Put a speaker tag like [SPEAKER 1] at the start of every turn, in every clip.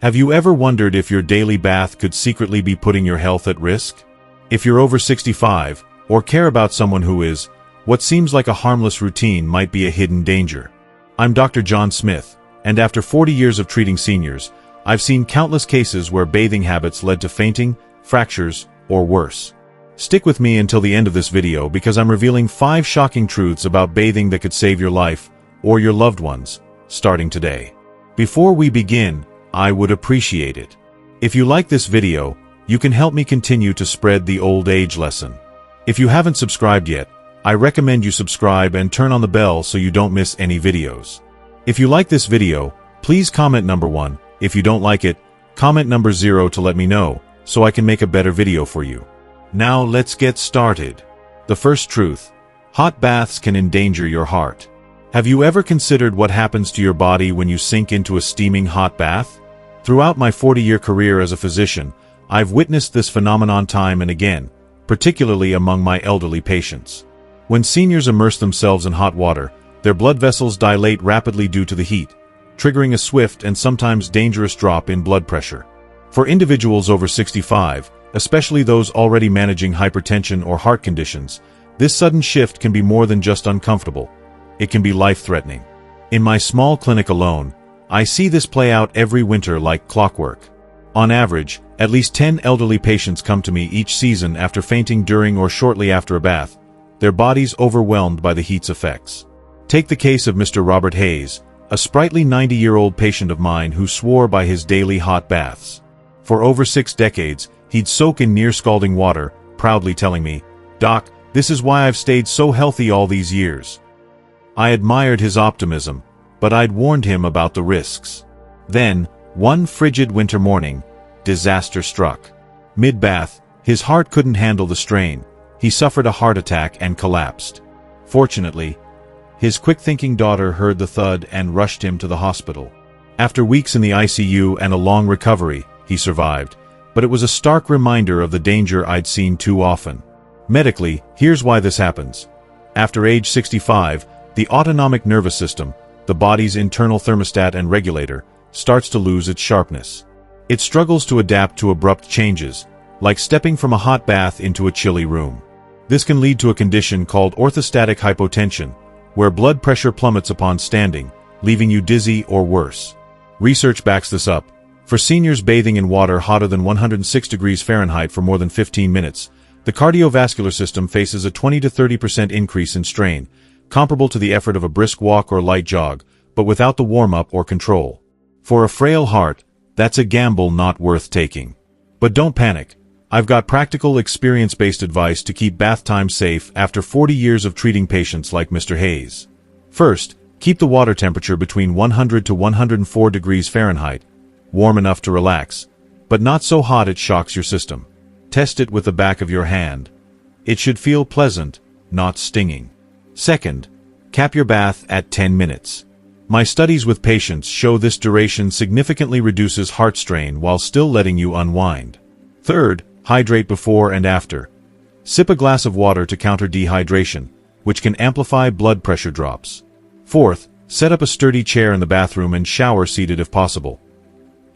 [SPEAKER 1] Have you ever wondered if your daily bath could secretly be putting your health at risk? If you're over 65, or care about someone who is, what seems like a harmless routine might be a hidden danger. I'm Dr. John Smith, and after 40 years of treating seniors, I've seen countless cases where bathing habits led to fainting, fractures, or worse. Stick with me until the end of this video because I'm revealing 5 shocking truths about bathing that could save your life, or your loved ones, starting today. Before we begin, I would appreciate it if you like this video. You can help me continue to spread the old age lesson. If you haven't subscribed yet, I recommend you subscribe and turn on the bell so you don't miss any videos. If you like this video, please comment number 1. If you don't like it, comment number 0 to let me know, so I can make a better video for you. Now let's get started. The first truth: hot baths can endanger your heart. Have you ever considered what happens to your body when you sink into a steaming hot bath? Throughout my 40-year career as a physician, I've witnessed this phenomenon time and again, particularly among my elderly patients. When seniors immerse themselves in hot water, their blood vessels dilate rapidly due to the heat, triggering a swift and sometimes dangerous drop in blood pressure. For individuals over 65, especially those already managing hypertension or heart conditions, this sudden shift can be more than just uncomfortable. It can be life-threatening. In my small clinic alone, I see this play out every winter like clockwork. On average, at least 10 elderly patients come to me each season after fainting during or shortly after a bath, their bodies overwhelmed by the heat's effects. Take the case of Mr. Robert Hayes, a sprightly 90-year-old patient of mine who swore by his daily hot baths. For over 6 decades, he'd soak in near-scalding water, proudly telling me, "Doc, this is why I've stayed so healthy all these years." I admired his optimism, but I'd warned him about the risks. Then, one frigid winter morning, disaster struck. Mid-bath, his heart couldn't handle the strain. He suffered a heart attack and collapsed. Fortunately, his quick-thinking daughter heard the thud and rushed him to the hospital. After weeks in the ICU and a long recovery, he survived, but it was a stark reminder of the danger I'd seen too often. Medically, here's why this happens. After age 65, the autonomic nervous system, the body's internal thermostat and regulator, starts to lose its sharpness. It struggles to adapt to abrupt changes, like stepping from a hot bath into a chilly room. This can lead to a condition called orthostatic hypotension, where blood pressure plummets upon standing, leaving you dizzy or worse. Research backs this up. For seniors bathing in water hotter than 106 degrees Fahrenheit for more than 15 minutes, the cardiovascular system faces a 20 to 30% increase in strain, comparable to the effort of a brisk walk or light jog, but without the warm-up or control. For a frail heart, that's a gamble not worth taking. But don't panic. I've got practical, experience-based advice to keep bath time safe after 40 years of treating patients like Mr. Hayes. First, keep the water temperature between 100 to 104 degrees Fahrenheit, warm enough to relax, but not so hot it shocks your system. Test it with the back of your hand. It should feel pleasant, not stinging. Second, cap your bath at 10 minutes. My studies with patients show this duration significantly reduces heart strain while still letting you unwind. Third, hydrate before and after. Sip a glass of water to counter dehydration, which can amplify blood pressure drops. Fourth, set up a sturdy chair in the bathroom and shower seated if possible.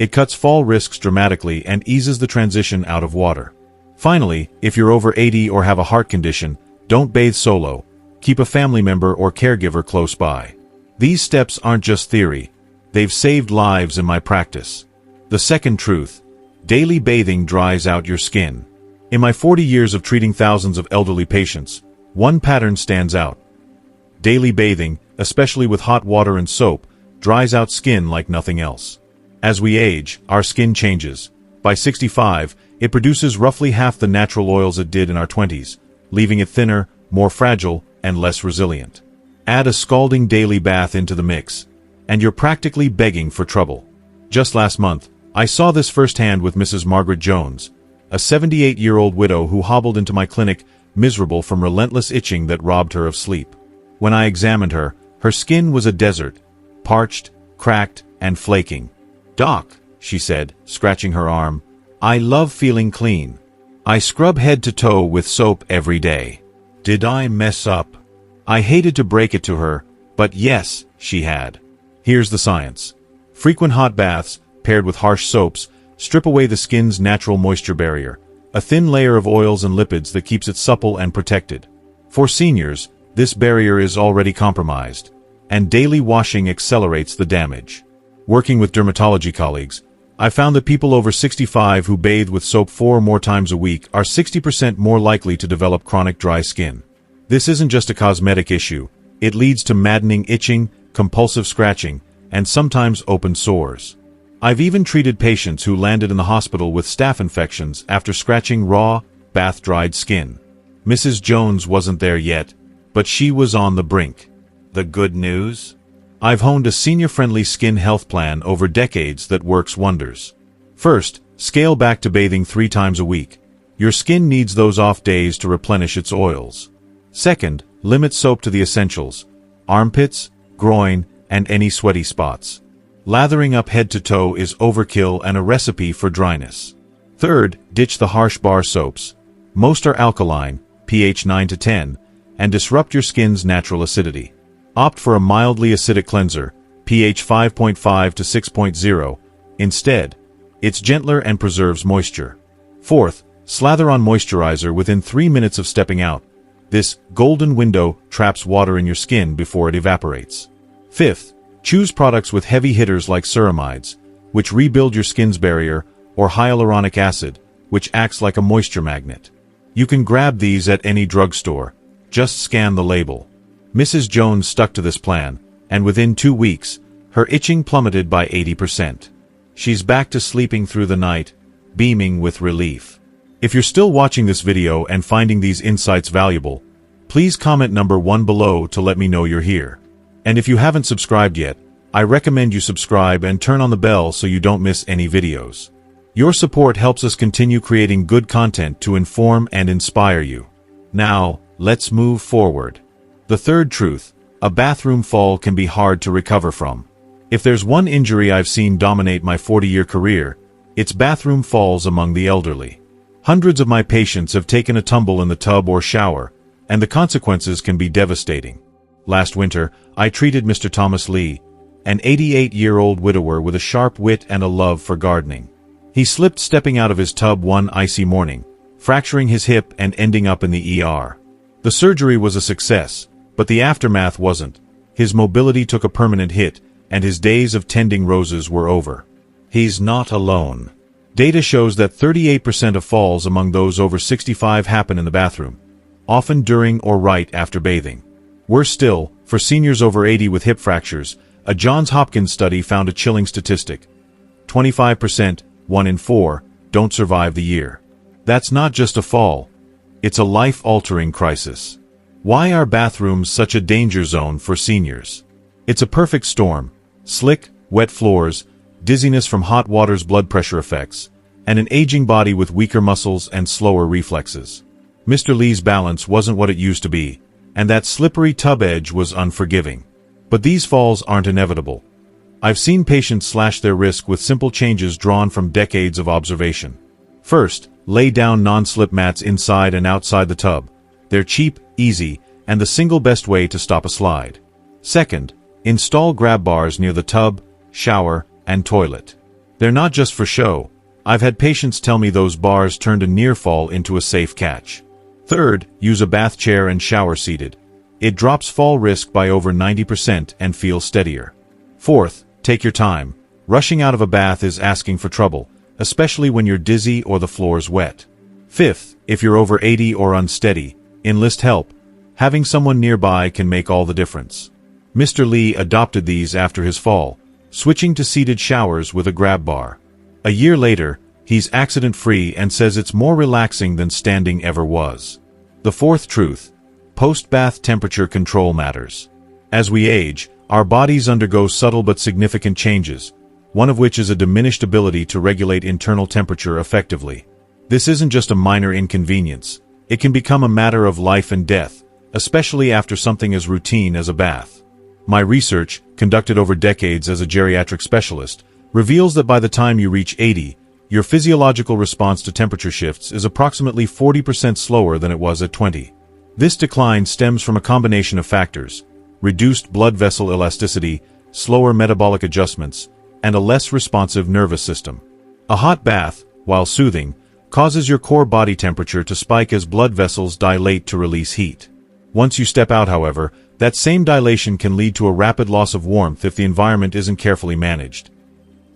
[SPEAKER 1] It cuts fall risks dramatically and eases the transition out of water. Finally, if you're over 80 or have a heart condition, don't bathe solo. Keep a family member or caregiver close by. These steps aren't just theory. They've saved lives in my practice. The second truth: daily bathing dries out your skin. In my 40 years of treating thousands of elderly patients, one pattern stands out. Daily bathing, especially with hot water and soap, dries out skin like nothing else. As we age, our skin changes. By 65, it produces roughly half the natural oils it did in our 20s, leaving it thinner, more fragile, and less resilient. Add a scalding daily bath into the mix, and you're practically begging for trouble. Just last month, I saw this firsthand with Mrs. Margaret Jones, a 78-year-old widow who hobbled into my clinic miserable from relentless itching that robbed her of sleep. When I examined her, her skin was a desert, parched, cracked, and flaking. "Doc," she said, scratching her arm, "I love feeling clean. I scrub head to toe with soap every day. Did I mess up?" I hated to break it to her, but yes, she had. Here's the science. Frequent hot baths, paired with harsh soaps, strip away the skin's natural moisture barrier, a thin layer of oils and lipids that keeps it supple and protected. For seniors, this barrier is already compromised, and daily washing accelerates the damage. Working with dermatology colleagues, I found that people over 65 who bathe with soap 4 or more times a week are 60% more likely to develop chronic dry skin. This isn't just a cosmetic issue, it leads to maddening itching, compulsive scratching, and sometimes open sores. I've even treated patients who landed in the hospital with staph infections after scratching raw, bath-dried skin. Mrs. Jones wasn't there yet, but she was on the brink. The good news? I've honed a senior-friendly skin health plan over decades that works wonders. First, scale back to bathing 3 times a week. Your skin needs those off days to replenish its oils. Second, limit soap to the essentials: armpits, groin, and any sweaty spots. Lathering up head to toe is overkill and a recipe for dryness. Third, ditch the harsh bar soaps. Most are alkaline, pH 9 to 10, and disrupt your skin's natural acidity. Opt for a mildly acidic cleanser, pH 5.5 to 6.0. Instead, it's gentler and preserves moisture. Fourth, slather on moisturizer within 3 minutes of stepping out. This golden window traps water in your skin before it evaporates. Fifth, choose products with heavy hitters like ceramides, which rebuild your skin's barrier, or hyaluronic acid, which acts like a moisture magnet. You can grab these at any drugstore. Just scan the label. Mrs. Jones stuck to this plan, and within 2 weeks, her itching plummeted by 80%. She's back to sleeping through the night, beaming with relief. If you're still watching this video and finding these insights valuable, please comment number 1 below to let me know you're here. And if you haven't subscribed yet, I recommend you subscribe and turn on the bell so you don't miss any videos. Your support helps us continue creating good content to inform and inspire you. Now, let's move forward. The third truth: a bathroom fall can be hard to recover from. If there's one injury I've seen dominate my 40-year career, it's bathroom falls among the elderly. Hundreds of my patients have taken a tumble in the tub or shower, and the consequences can be devastating. Last winter, I treated Mr. Thomas Lee, an 88-year-old widower with a sharp wit and a love for gardening. He slipped stepping out of his tub one icy morning, fracturing his hip and ending up in the ER. The surgery was a success, but the aftermath wasn't. His mobility took a permanent hit, and his days of tending roses were over. He's not alone. Data shows that 38% of falls among those over 65 happen in the bathroom, often during or right after bathing. Worse still, for seniors over 80 with hip fractures, a Johns Hopkins study found a chilling statistic. 25%, 1 in 4, don't survive the year. That's not just a fall. It's a life-altering crisis. Why are bathrooms such a danger zone for seniors? It's a perfect storm: slick, wet floors, dizziness from hot water's blood pressure effects, and an aging body with weaker muscles and slower reflexes. Mr. Lee's balance wasn't what it used to be, and that slippery tub edge was unforgiving. But these falls aren't inevitable. I've seen patients slash their risk with simple changes drawn from decades of observation. First, lay down non-slip mats inside and outside the tub. They're cheap, easy, and the single best way to stop a slide. Second, install grab bars near the tub, shower, and toilet. They're not just for show. I've had patients tell me those bars turned a near fall into a safe catch. Third, use a bath chair and shower seated. It drops fall risk by over 90% and feels steadier. Fourth, take your time. Rushing out of a bath is asking for trouble, especially when you're dizzy or the floor's wet. Fifth, if you're over 80 or unsteady, enlist help. Having someone nearby can make all the difference. Mr. Lee adopted these after his fall, switching to seated showers with a grab bar. A year later, he's accident-free and says it's more relaxing than standing ever was. The fourth truth: post-bath temperature control matters. As we age, our bodies undergo subtle but significant changes, one of which is a diminished ability to regulate internal temperature effectively. This isn't just a minor inconvenience. It can become a matter of life and death, especially after something as routine as a bath. My research, conducted over decades as a geriatric specialist, reveals that by the time you reach 80, your physiological response to temperature shifts is approximately 40% slower than it was at 20. This decline stems from a combination of factors: reduced blood vessel elasticity, slower metabolic adjustments, and a less responsive nervous system. A hot bath, while soothing, causes your core body temperature to spike as blood vessels dilate to release heat. Once you step out, however, that same dilation can lead to a rapid loss of warmth if the environment isn't carefully managed,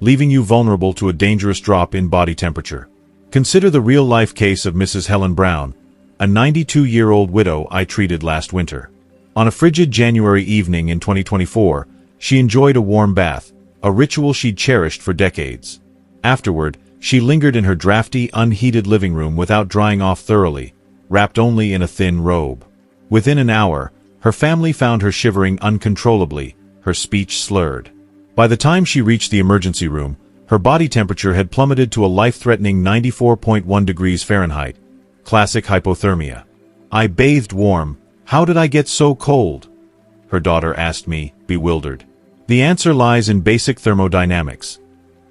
[SPEAKER 1] leaving you vulnerable to a dangerous drop in body temperature. Consider the real-life case of Mrs. Helen Brown, a 92-year-old widow I treated last winter. On a frigid January evening in 2024, she enjoyed a warm bath, a ritual she'd cherished for decades. Afterward, she lingered in her drafty, unheated living room without drying off thoroughly, wrapped only in a thin robe. Within an hour, her family found her shivering uncontrollably, her speech slurred. By the time she reached the emergency room, her body temperature had plummeted to a life-threatening 94.1 degrees Fahrenheit, classic hypothermia. "I bathed warm. How did I get so cold?" her daughter asked me, bewildered. The answer lies in basic thermodynamics.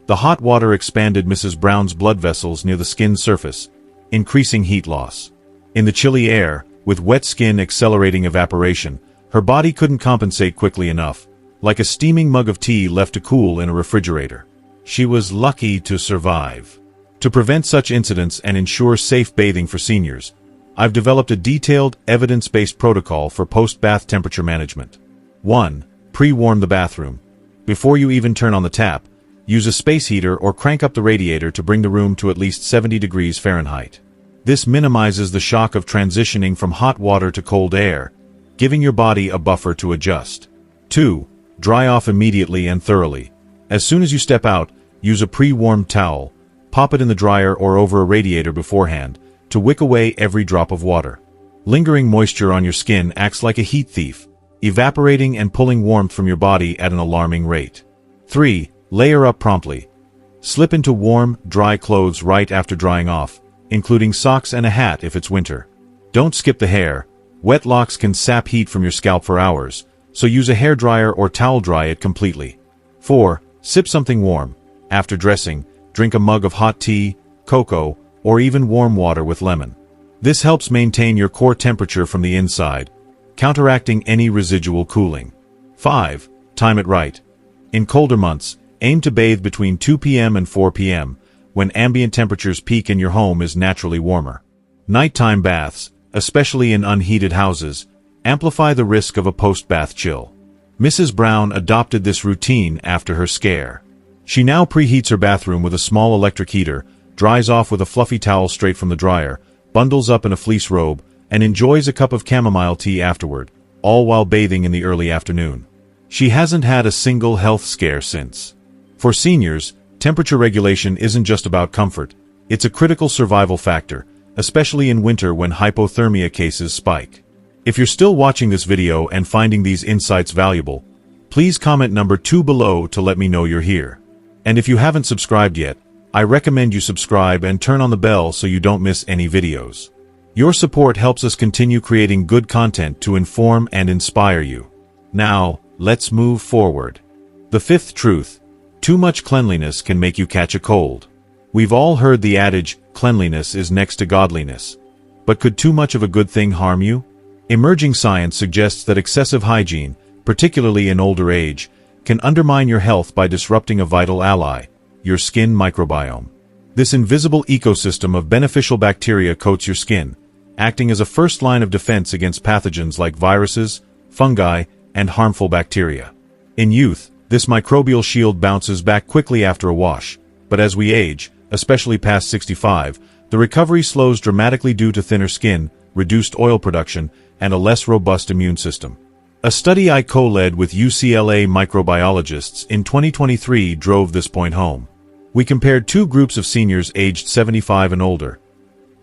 [SPEAKER 1] The hot water expanded Mrs. Brown's blood vessels near the skin's surface, increasing heat loss. In the chilly air, with wet skin accelerating evaporation, her body couldn't compensate quickly enough, like a steaming mug of tea left to cool in a refrigerator. She was lucky to survive. To prevent such incidents and ensure safe bathing for seniors, I've developed a detailed, evidence-based protocol for post-bath temperature management. 1. Pre-warm the bathroom. Before you even turn on the tap, use a space heater or crank up the radiator to bring the room to at least 70 degrees Fahrenheit. This minimizes the shock of transitioning from hot water to cold air, giving your body a buffer to adjust. 2. Dry off immediately and thoroughly. As soon as you step out, use a pre-warmed towel, pop it in the dryer or over a radiator beforehand, to wick away every drop of water. Lingering moisture on your skin acts like a heat thief, evaporating and pulling warmth from your body at an alarming rate. 3. Layer up promptly. Slip into warm, dry clothes right after drying off, including socks and a hat if it's winter. Don't skip the hair. Wet locks can sap heat from your scalp for hours, so use a hairdryer or towel dry it completely. 4. Sip something warm. After dressing, drink a mug of hot tea, cocoa, or even warm water with lemon. This helps maintain your core temperature from the inside, counteracting any residual cooling. 5. Time it right. In colder months, aim to bathe between 2 p.m. and 4 p.m., when ambient temperatures peak and your home is naturally warmer. Nighttime baths, especially in unheated houses, amplify the risk of a post-bath chill. Mrs. Brown adopted this routine after her scare. She now preheats her bathroom with a small electric heater, dries off with a fluffy towel straight from the dryer, bundles up in a fleece robe, and enjoys a cup of chamomile tea afterward, all while bathing in the early afternoon. She hasn't had a single health scare since. For seniors, temperature regulation isn't just about comfort, it's a critical survival factor, especially in winter when hypothermia cases spike. If you're still watching this video and finding these insights valuable, please comment number 2 below to let me know you're here. And if you haven't subscribed yet, I recommend you subscribe and turn on the bell so you don't miss any videos. Your support helps us continue creating good content to inform and inspire you. Now, let's move forward. The 5th truth: too much cleanliness can make you catch a cold. We've all heard the adage, cleanliness is next to godliness. But could too much of a good thing harm you? Emerging science suggests that excessive hygiene, particularly in older age, can undermine your health by disrupting a vital ally, your skin microbiome. This invisible ecosystem of beneficial bacteria coats your skin, acting as a first line of defense against pathogens like viruses, fungi, and harmful bacteria. In youth, this microbial shield bounces back quickly after a wash, but as we age, especially past 65, the recovery slows dramatically due to thinner skin, reduced oil production, and a less robust immune system. A study I co-led with UCLA microbiologists in 2023 drove this point home. We compared 2 groups of seniors aged 75 and older.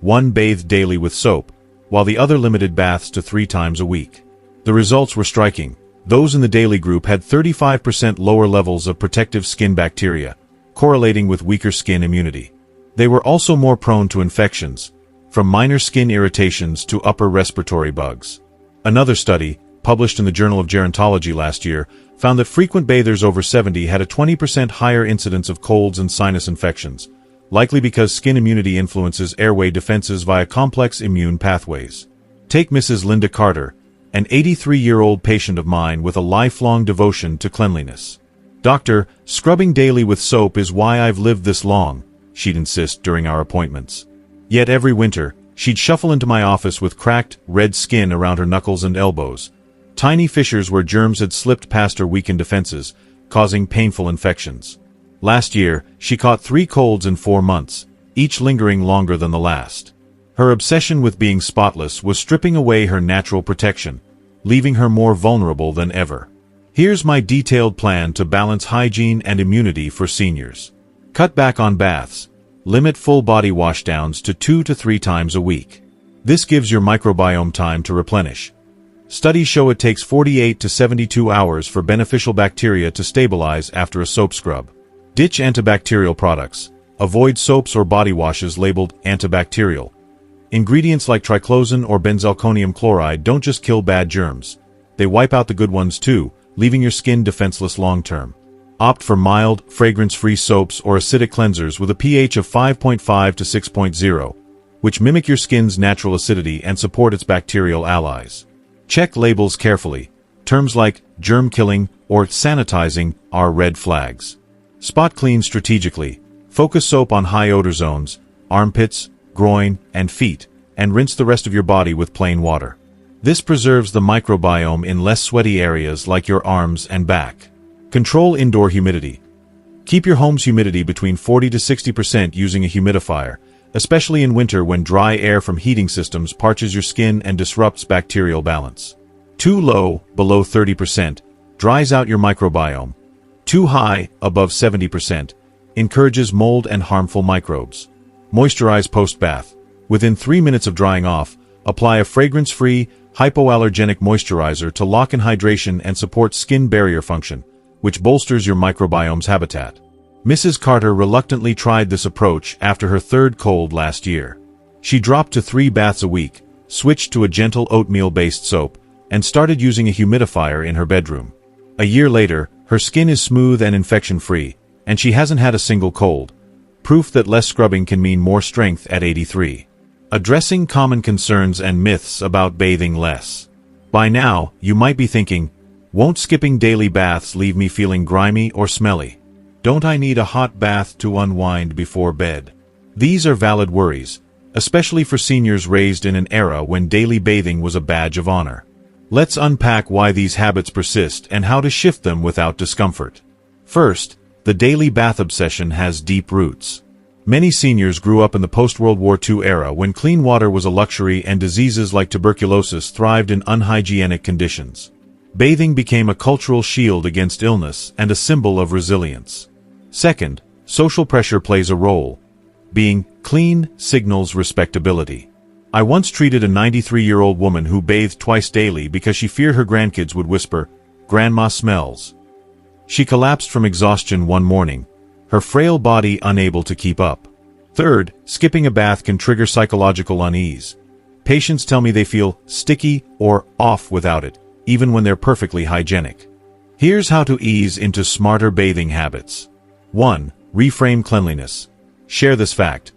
[SPEAKER 1] One bathed daily with soap, while the other limited baths to 3 times a week. The results were striking. Those in the daily group had 35% lower levels of protective skin bacteria, correlating with weaker skin immunity. They were also more prone to infections, from minor skin irritations to upper respiratory bugs. Another study, published in the Journal of Gerontology last year, found that frequent bathers over 70 had a 20% higher incidence of colds and sinus infections, likely because skin immunity influences airway defenses via complex immune pathways. Take Mrs. Linda Carter, an 83-year-old patient of mine with a lifelong devotion to cleanliness. "Doctor, scrubbing daily with soap is why I've lived this long," she'd insist during our appointments. Yet every winter, she'd shuffle into my office with cracked, red skin around her knuckles and elbows, tiny fissures where germs had slipped past her weakened defenses, causing painful infections. Last year, she caught 3 colds in 4 months, each lingering longer than the last. Her obsession with being spotless was stripping away her natural protection, leaving her more vulnerable than ever. Here's my detailed plan to balance hygiene and immunity for seniors. Cut back on baths. Limit full body washdowns to 2 to 3 times a week. This gives your microbiome time to replenish. Studies show it takes 48 to 72 hours for beneficial bacteria to stabilize after a soap scrub. Ditch antibacterial products. Avoid soaps or body washes labeled antibacterial. Ingredients like triclosan or benzalkonium chloride don't just kill bad germs. They wipe out the good ones too, leaving your skin defenseless long-term. Opt for mild, fragrance-free soaps or acidic cleansers with a pH of 5.5 to 6.0, which mimic your skin's natural acidity and support its bacterial allies. Check labels carefully. Terms like germ-killing or sanitizing are red flags. Spot clean strategically. Focus soap on high odor zones, armpits, groin, and feet, and rinse the rest of your body with plain water. This preserves the microbiome in less sweaty areas like your arms and back. Control indoor humidity. Keep your home's humidity between 40 to 60% using a humidifier, especially in winter when dry air from heating systems parches your skin and disrupts bacterial balance. Too low, below 30%, dries out your microbiome. Too high, above 70%, encourages mold and harmful microbes. Moisturize post-bath. Within 3 minutes of drying off, apply a fragrance-free, hypoallergenic moisturizer to lock in hydration and support skin barrier function, which bolsters your microbiome's habitat. Mrs. Carter reluctantly tried this approach after her 3rd cold last year. She dropped to 3 baths a week, switched to a gentle oatmeal-based soap, and started using a humidifier in her bedroom. A year later, her skin is smooth and infection-free, and she hasn't had a single cold. Proof that less scrubbing can mean more strength at 83. Addressing common concerns and myths about bathing less. By now, you might be thinking, won't skipping daily baths leave me feeling grimy or smelly? Don't I need a hot bath to unwind before bed? These are valid worries, especially for seniors raised in an era when daily bathing was a badge of honor. Let's unpack why these habits persist and how to shift them without discomfort. First, the daily bath obsession has deep roots. Many seniors grew up in the post-World War II era when clean water was a luxury and diseases like tuberculosis thrived in unhygienic conditions. Bathing became a cultural shield against illness and a symbol of resilience. Second, social pressure plays a role. Being clean signals respectability. I once treated a 93-year-old woman who bathed twice daily because she feared her grandkids would whisper, "Grandma smells." She collapsed from exhaustion one morning, her frail body unable to keep up. Third, skipping a bath can trigger psychological unease. Patients tell me they feel sticky or off without it, even when they're perfectly hygienic. Here's how to ease into smarter bathing habits. 1. Reframe cleanliness. Share this fact.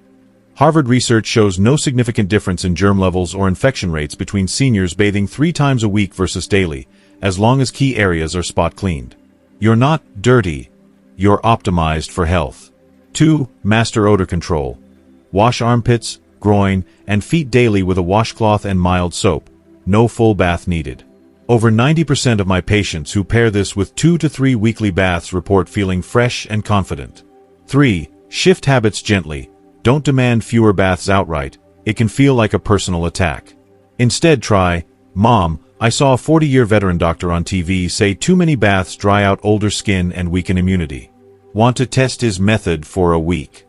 [SPEAKER 1] Harvard research shows no significant difference in germ levels or infection rates between seniors bathing 3 times a week versus daily, as long as key areas are spot cleaned. You're not dirty. You're optimized for health. 2. Master odor control. Wash armpits, groin, and feet daily with a washcloth and mild soap. No full bath needed. Over 90% of my patients who pair this with 2 to 3 weekly baths report feeling fresh and confident. 3. Shift habits gently. Don't demand fewer baths outright. It can feel like a personal attack. Instead try, "Mom, I saw a 40-year veteran doctor on TV say too many baths dry out older skin and weaken immunity. Want to test his method for a week?"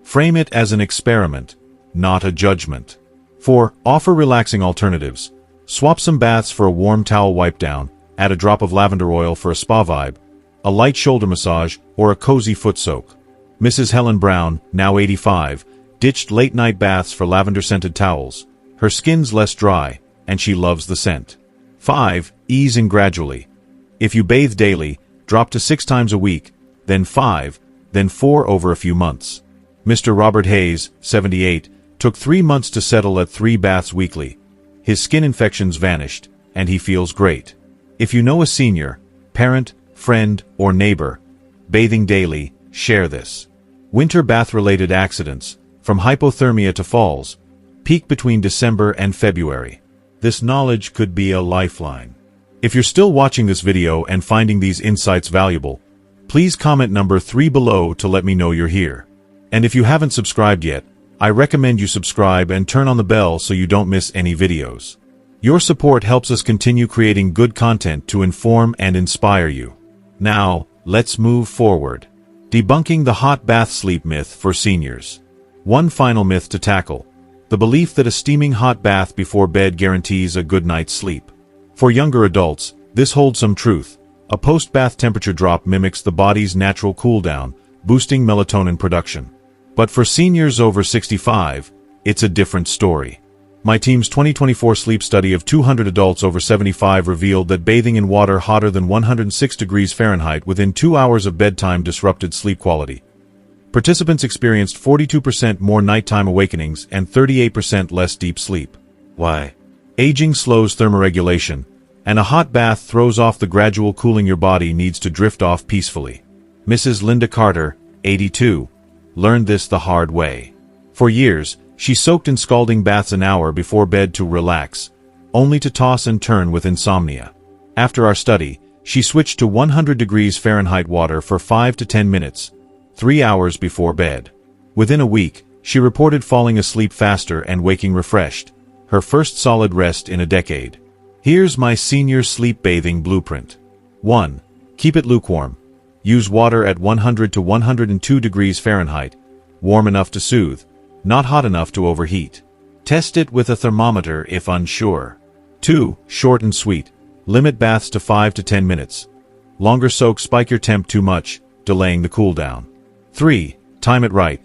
[SPEAKER 1] Frame it as an experiment, not a judgment. 4. Offer relaxing alternatives. Swap some baths for a warm towel wipe down, add a drop of lavender oil for a spa vibe, a light shoulder massage, or a cozy foot soak. Mrs. Helen Brown, now 85, ditched late-night baths for lavender-scented towels. Her skin's less dry, and she loves the scent. 5. Ease in gradually. If you bathe daily, drop to 6 times a week, then 5, then 4 over a few months. Mr. Robert Hayes, 78, took 3 months to settle at 3 baths weekly. His skin infections vanished, and he feels great. If you know a senior, parent, friend, or neighbor, bathing daily, share this. Winter bath-related accidents, from hypothermia to falls, peak between December and February. This knowledge could be a lifeline. If you're still watching this video and finding these insights valuable, please comment number 3 below to let me know you're here. And if you haven't subscribed yet, I recommend you subscribe and turn on the bell so you don't miss any videos. Your support helps us continue creating good content to inform and inspire you. Now, let's move forward. Debunking the hot bath sleep myth for seniors. One final myth to tackle: the belief that a steaming hot bath before bed guarantees a good night's sleep. For younger adults, this holds some truth. A post-bath temperature drop mimics the body's natural cool-down, boosting melatonin production. But for seniors over 65, it's a different story. My team's 2024 sleep study of 200 adults over 75 revealed that bathing in water hotter than 106 degrees Fahrenheit within 2 hours of bedtime disrupted sleep quality. Participants experienced 42% more nighttime awakenings and 38% less deep sleep. Why? Aging slows thermoregulation, and a hot bath throws off the gradual cooling your body needs to drift off peacefully. Mrs. Linda Carter, 82, learned this the hard way. For years, she soaked in scalding baths an hour before bed to relax, only to toss and turn with insomnia. After our study, she switched to 100 degrees Fahrenheit water for 5 to 10 minutes, 3 hours before bed. Within a week, she reported falling asleep faster and waking refreshed, her first solid rest in a decade. Here's my senior sleep bathing blueprint. 1. Keep it lukewarm. Use water at 100 to 102 degrees Fahrenheit, warm enough to soothe, not hot enough to overheat. Test it with a thermometer if unsure. 2. Short and sweet. Limit baths to 5 to 10 minutes. Longer soaks spike your temp too much, delaying the cool down. 3. Time it right.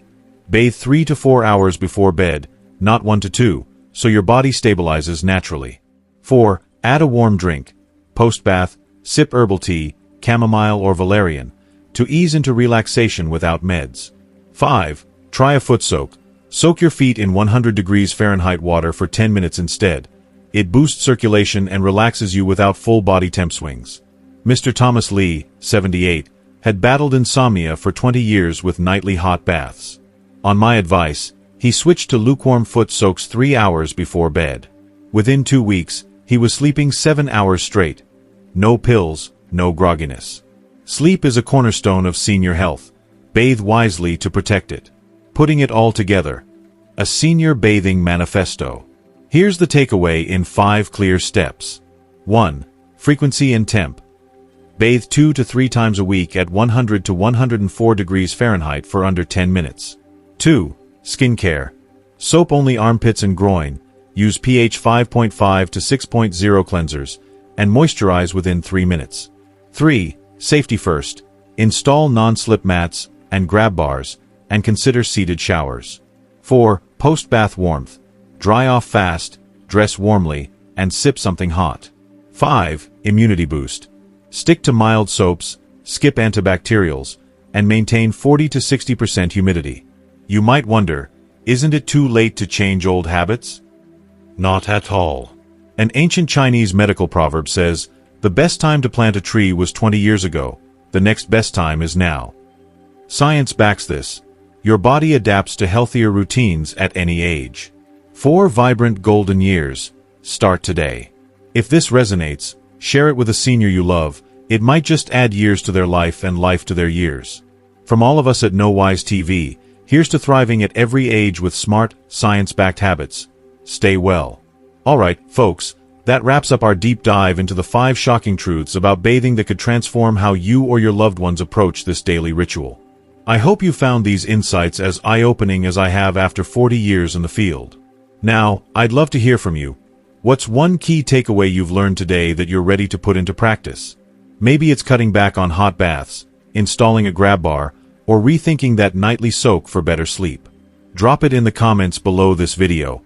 [SPEAKER 1] Bathe 3 to 4 hours before bed, not 1 to 2, so your body stabilizes naturally. 4. Add a warm drink. Post-bath, sip herbal tea, chamomile or valerian, to ease into relaxation without meds. 5. Try a foot soak. Soak your feet in 100 degrees Fahrenheit water for 10 minutes instead. It boosts circulation and relaxes you without full body temp swings. Mr. Thomas Lee, 78, had battled insomnia for 20 years with nightly hot baths. On my advice, he switched to lukewarm foot soaks 3 hours before bed. Within 2 weeks, he was sleeping 7 hours straight. No pills, no grogginess. Sleep is a cornerstone of senior health. Bathe wisely to protect it. Putting it all together. A senior bathing manifesto. Here's the takeaway in 5 clear steps. 1. Frequency and temp. Bathe 2 to 3 times a week at 100 to 104 degrees Fahrenheit for under 10 minutes. 2. Skincare. Soap only armpits and groin. Use pH 5.5 to 6.0 cleansers, and moisturize within 3 minutes. 3. Safety first. Install non-slip mats and grab bars, and consider seated showers. 4. Post-bath warmth. Dry off fast, dress warmly, and sip something hot. 5. Immunity boost. Stick to mild soaps, skip antibacterials, and maintain 40 to 60% humidity. You might wonder, isn't it too late to change old habits? Not at all. An ancient Chinese medical proverb says, "The best time to plant a tree was 20 years ago. The next best time is now." Science backs this. Your body adapts to healthier routines at any age. 4 vibrant golden years. Start today. If this resonates, share it with a senior you love. It might just add years to their life and life to their years. From all of us at No Wise TV, here's to thriving at every age with smart, science-backed habits. Stay well. Alright, folks, that wraps up our deep dive into the 5 shocking truths about bathing that could transform how you or your loved ones approach this daily ritual. I hope you found these insights as eye-opening as I have after 40 years in the field. Now, I'd love to hear from you. What's one key takeaway you've learned today that you're ready to put into practice? Maybe it's cutting back on hot baths, installing a grab bar, or rethinking that nightly soak for better sleep. Drop it in the comments below this video.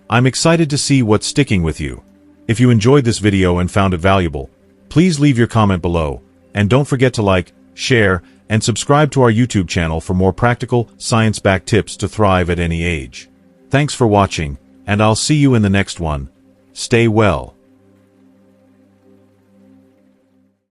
[SPEAKER 1] I'm excited to see what's sticking with you. If you enjoyed this video and found it valuable, please leave your comment below, and don't forget to like, share, and subscribe to our YouTube channel for more practical, science-backed tips to thrive at any age. Thanks for watching, and I'll see you in the next one. Stay well.